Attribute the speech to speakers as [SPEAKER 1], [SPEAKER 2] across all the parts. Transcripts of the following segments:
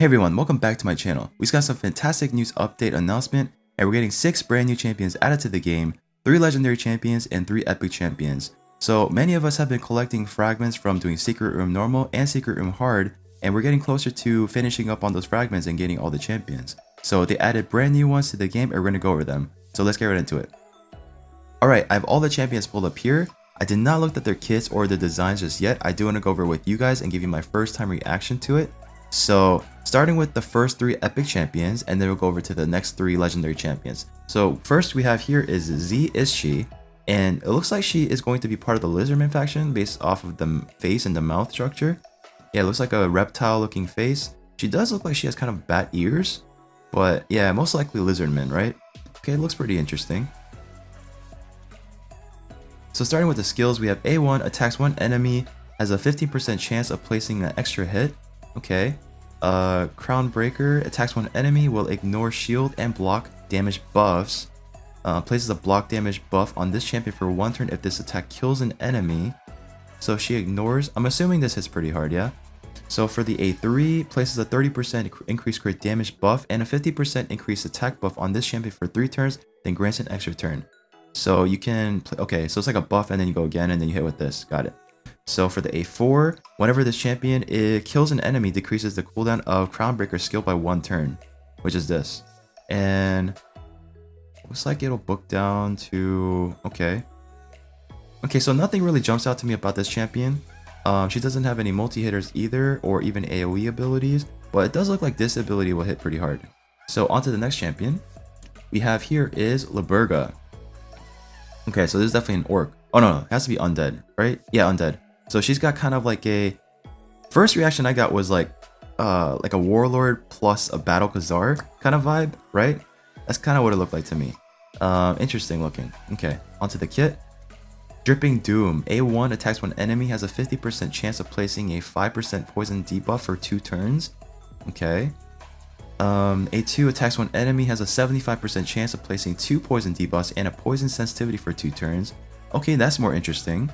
[SPEAKER 1] Hey everyone, welcome back to my channel. We just got some fantastic news update announcement, and we're getting 6 brand new champions added to the game, 3 legendary champions and 3 epic champions. So many of us have been collecting fragments from doing secret room normal and secret room hard, and we're getting closer to finishing up on those fragments and getting all the champions. So they added brand new ones to the game and we're gonna go over them. So let's get right into it. Alright, I have all the champions pulled up here. I did not look at their kits or the designs just yet. I do want to go over it with you guys and give you my first time reaction to it. So starting with the first 3 epic champions, and then we'll go over to the next 3 legendary champions. So first we have here is Z is she, and it looks like she is going to be part of the Lizardman faction based off of the face and the mouth structure. Yeah, it looks like a reptile looking face. She does look like she has kind of bat ears, but yeah, most likely Lizardman, right? Okay, it looks pretty interesting. So starting with the skills, we have A1 attacks one enemy, has a 15% chance of placing an extra hit. Okay. Crown Breaker attacks one enemy, will ignore shield and block damage buffs. Places a block damage buff on this champion for 1 turn if this attack kills an enemy. So she ignores. I'm assuming this hits pretty hard, yeah? So for the A3, places a 30% increased crit damage buff and a 50% increased attack buff on this champion for 3 turns, then grants an extra turn. So you can play, okay, so it's like a buff and then you go again and then you hit with this. Got it. So for the A4, whenever this champion kills an enemy, decreases the cooldown of Crown Breaker skill by 1 turn, which is this. And looks like it'll book down to, okay. Okay, so nothing really jumps out to me about this champion. She doesn't have any multi-hitters either, or even AoE abilities, but it does look like this ability will hit pretty hard. So on to the next champion. We have here is Liberga. Okay, so this is definitely an orc. Oh no, it has to be undead, right? Yeah, undead. So she's got kind of like a... First reaction I got was like a warlord plus a battle Khazar kind of vibe, right? That's kind of what it looked like to me. Interesting looking. Okay, onto the kit. Dripping Doom. A1 attacks one enemy, has a 50% chance of placing a 5% poison debuff for 2 turns. Okay. A2 attacks one enemy, has a 75% chance of placing 2 poison debuffs and a poison sensitivity for 2 turns. Okay, that's more interesting.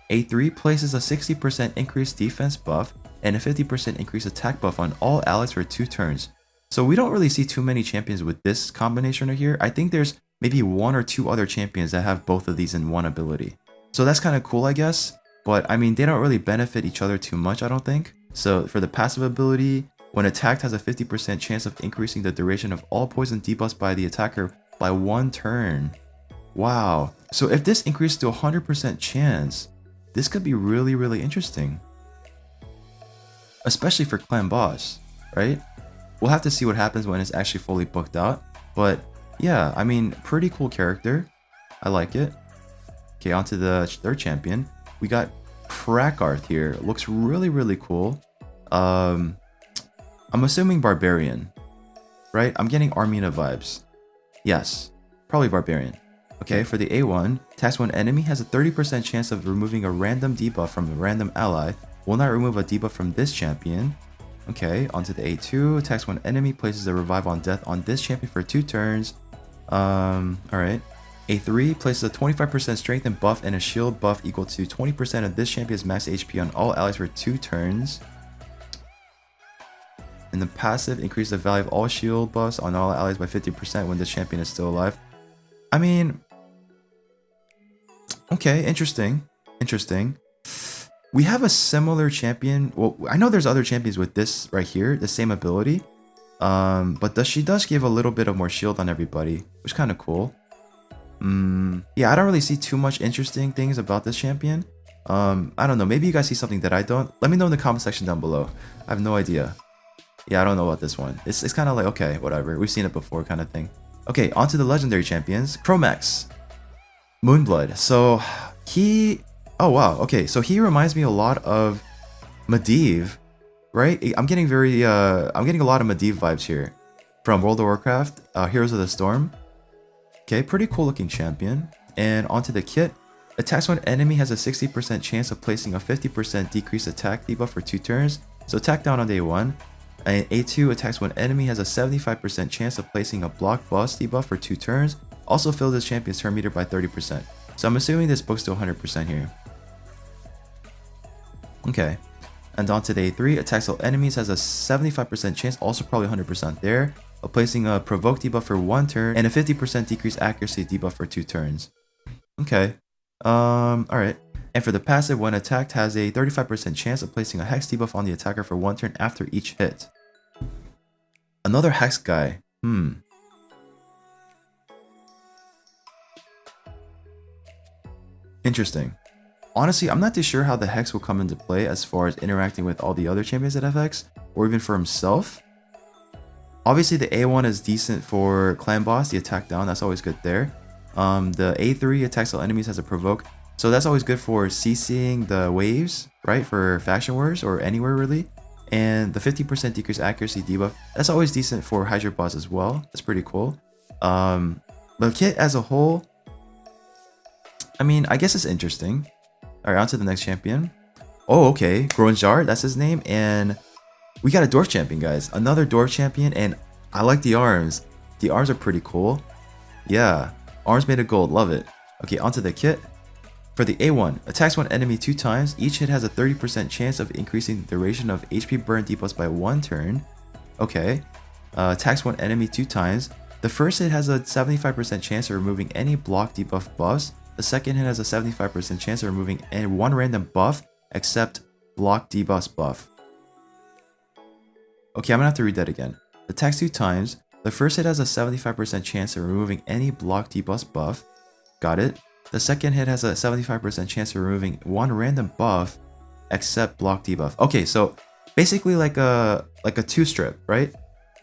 [SPEAKER 1] A3 places a 60% increased defense buff and a 50% increased attack buff on all allies for 2 turns. So we don't really see too many champions with this combination right here. I think there's maybe 1 or 2 other champions that have both of these in one ability. So that's kind of cool, I guess. But I mean, they don't really benefit each other too much, I don't think. So for the passive ability, when attacked, has a 50% chance of increasing the duration of all poison debuffs by the attacker by 1 turn. Wow. So if this increases to 100% chance, this could be really, really interesting. Especially for clan boss, right? We'll have to see what happens when it's actually fully booked out. But yeah, I mean, pretty cool character. I like it. Okay, on to the 3rd champion. We got Prakarth here. Looks really, really cool. I'm assuming Barbarian, right? I'm getting Armina vibes. Yes, probably Barbarian. Okay, for the A1, attacks one enemy, has a 30% chance of removing a random debuff from a random ally. Will not remove a debuff from this champion. Okay, onto the A2, attacks one enemy, places a revive on death on this champion for 2 turns. Alright. A3 places a 25% strength and buff and a shield buff equal to 20% of this champion's max HP on all allies for 2 turns. And the passive increases the value of all shield buffs on all allies by 50% when this champion is still alive. I mean, okay, interesting. Interesting. We have a similar champion. Well, I know there's other champions with this right here, the same ability. But she does give a little bit of more shield on everybody, which is kind of cool. Yeah, I don't really see too much interesting things about this champion. I don't know. Maybe you guys see something that I don't. Let me know in the comment section down below. I have no idea. Yeah, I don't know about this one. It's kind of like, okay, whatever. We've seen it before kind of thing. Okay, on to the legendary champions. Chromax. Moonblood. So he... Oh, wow. Okay, so he reminds me a lot of Medivh, right? I'm getting a lot of Medivh vibes here from World of Warcraft, Heroes of the Storm. Okay, pretty cool looking champion. And onto the kit. Attacks one enemy, has a 60% chance of placing a 50% decreased attack debuff for 2 turns. So attack down on day 1. And A2 attacks one enemy, has a 75% chance of placing a block boss debuff for 2 turns. Also fills this champion's turn meter by 30%. So I'm assuming this books to 100% here. Okay. And onto the A3, attacks all enemies has a 75% chance, also probably 100% there, of placing a provoke debuff for 1 turn and a 50% decreased accuracy debuff for 2 turns. Okay. Alright. And for the passive, when attacked, has a 35% chance of placing a hex debuff on the attacker for 1 turn after each hit. Another hex guy. Interesting. Honestly, I'm not too sure how the hex will come into play as far as interacting with all the other champions that have hex, or even for himself. Obviously, the A1 is decent for clan boss, the attack down, that's always good there. The A3 attacks all enemies has a provoke, so that's always good for CCing the waves, right, for faction wars or anywhere really. And the 50% decreased accuracy debuff, that's always decent for Hydra boss as well. That's pretty cool. The kit as a whole, I mean, I guess it's interesting. Alright, on to the next champion. Oh, okay. Gronjar, that's his name. And we got a dwarf champion, guys. Another dwarf champion, and I like the arms. The arms are pretty cool. Yeah. Arms made of gold. Love it. Okay, onto the kit. For the A1, attacks one enemy 2 times. Each hit has a 30% chance of increasing the duration of HP burn debuffs by 1 turn. Okay. Attacks one enemy 2 times. The first hit has a 75% chance of removing any block debuff buffs. The second hit has a 75% chance of removing any 1 random buff except block debuff buff. Okay, I'm gonna have to read that again. Attacks 2 times. The first hit has a 75% chance of removing any block debuff buff. Got it. The second hit has a 75% chance of removing 1 random buff except block debuff. Okay, so basically like a 2-strip, right?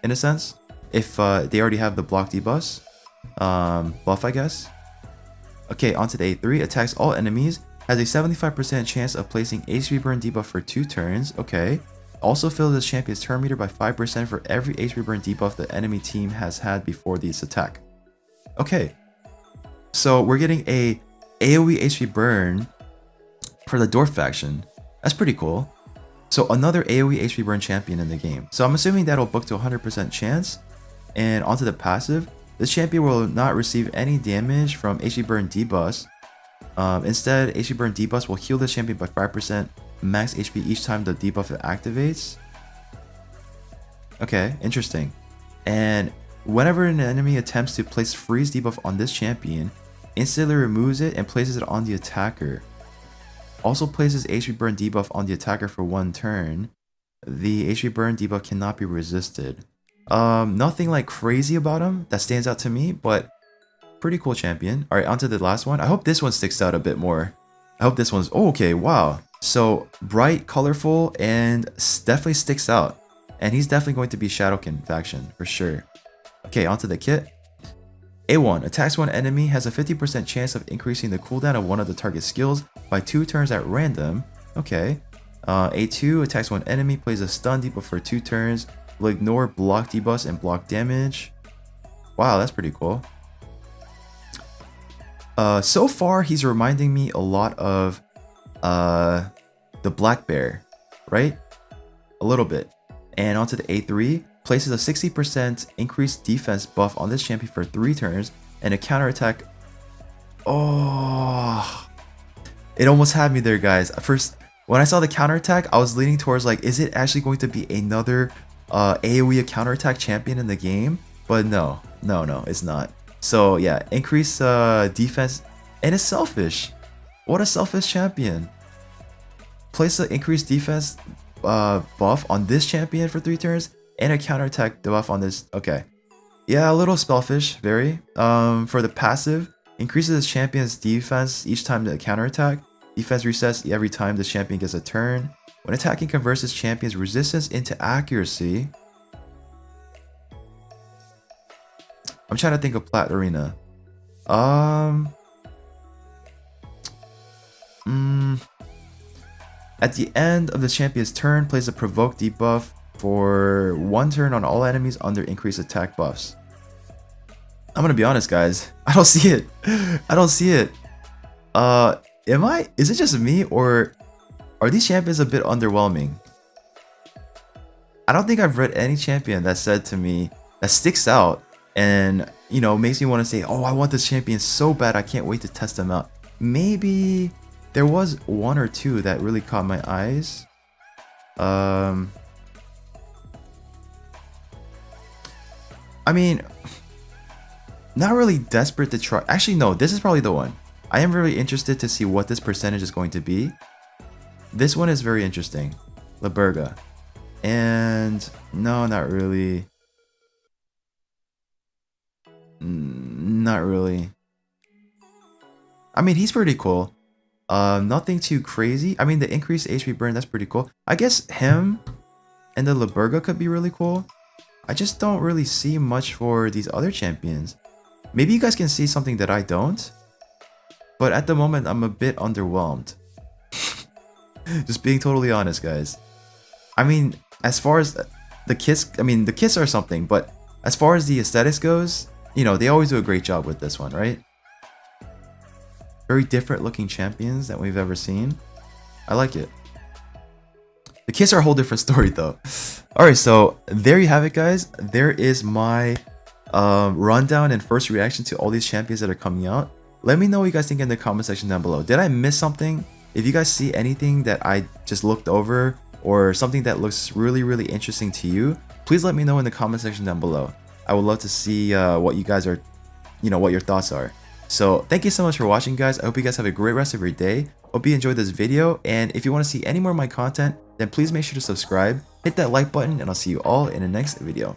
[SPEAKER 1] In a sense, if they already have the block debuffs buff, I guess. Okay, onto the A3. Attacks all enemies. Has a 75% chance of placing HP burn debuff for 2 turns. Okay. Also fills the champion's turn meter by 5% for every HP burn debuff the enemy team has had before this attack. Okay. So we're getting a AoE HP burn for the dwarf faction. That's pretty cool. So another AoE HP burn champion in the game. So I'm assuming that'll book to 100% chance. And onto the passive. This champion will not receive any damage from HP burn debuffs. Instead, HP burn debuffs will heal the champion by 5% max HP each time the debuff activates. Okay, interesting. And whenever an enemy attempts to place freeze debuff on this champion, instantly removes it and places it on the attacker. Also places HP burn debuff on the attacker for 1 turn. The HP burn debuff cannot be resisted. Nothing like crazy about him that stands out to me, but pretty cool champion. Alright, on to the last one. I hope this one sticks out a bit more. I hope this one's... Oh, okay, wow. So, bright, colorful, and definitely sticks out. And he's definitely going to be Shadowkin faction, for sure. Okay, onto the kit. A1, attacks one enemy, has a 50% chance of increasing the cooldown of one of the target skills by 2 turns at random. Okay. A2, attacks one enemy, plays a stun debuff for 2 turns, will ignore block debuffs and block damage. Wow, that's pretty cool. So far, he's reminding me a lot of the Black Bear, right? A little bit. And onto the A3, places a 60% increased defense buff on this champion for 3 turns, and a counterattack. Oh, it almost had me there, guys. First, when I saw the counterattack, I was leaning towards like, is it actually going to be another AoE counterattack champion in the game? But no, it's not. So yeah, increase defense, and it's selfish. What a selfish champion. Place an increased defense buff on this champion for 3 turns, and a counterattack debuff on this. Okay, yeah, a little spellfish, very. For the passive, increases the champion's defense each time the counterattack. Defense resets every time the champion gets a turn. When attacking, converts this champion's resistance into accuracy. I'm trying to think of Plat Arena. At the end of the champion's turn, plays a provoke debuff for 1 turn on all enemies under increased attack buffs. I'm gonna be honest, guys. I don't see it. I don't see it. Is it just me, or are these champions a bit underwhelming? I don't think I've read any champion that said to me that sticks out and, you know, makes me want to say, oh, I want this champion so bad, I can't wait to test them out. Maybe there was 1 or 2 that really caught my eyes. I mean, not really desperate to try. Actually, no, this is probably the one. I am really interested to see what this percentage is going to be. This one is very interesting. Laberga. And no, not really. Not really. I mean, he's pretty cool. Nothing too crazy. I mean, the increased HP burn, that's pretty cool. I guess him and the Laberga could be really cool. I just don't really see much for these other champions. Maybe you guys can see something that I don't. But at the moment, I'm a bit underwhelmed. Just being totally honest, guys. I mean, as far as the kits, I mean, the kits are something, but as far as the aesthetics goes, you know, they always do a great job with this one, right? Very different looking champions that we've ever seen. I like it. The kits are a whole different story though. Alright, so there you have it, guys. There is my rundown and first reaction to all these champions that are coming out. Let me know what you guys think in the comment section down below. Did I miss something? If you guys see anything that I just looked over or something that looks really interesting to you, please let me know in the comment section down below. I would love to see what you guys are, what your thoughts are. So thank you so much for watching, guys. I hope you guys have a great rest of your day. Hope you enjoyed this video, and if you want to see any more of my content, then please make sure to subscribe, hit that like button, and I'll see you all in the next video.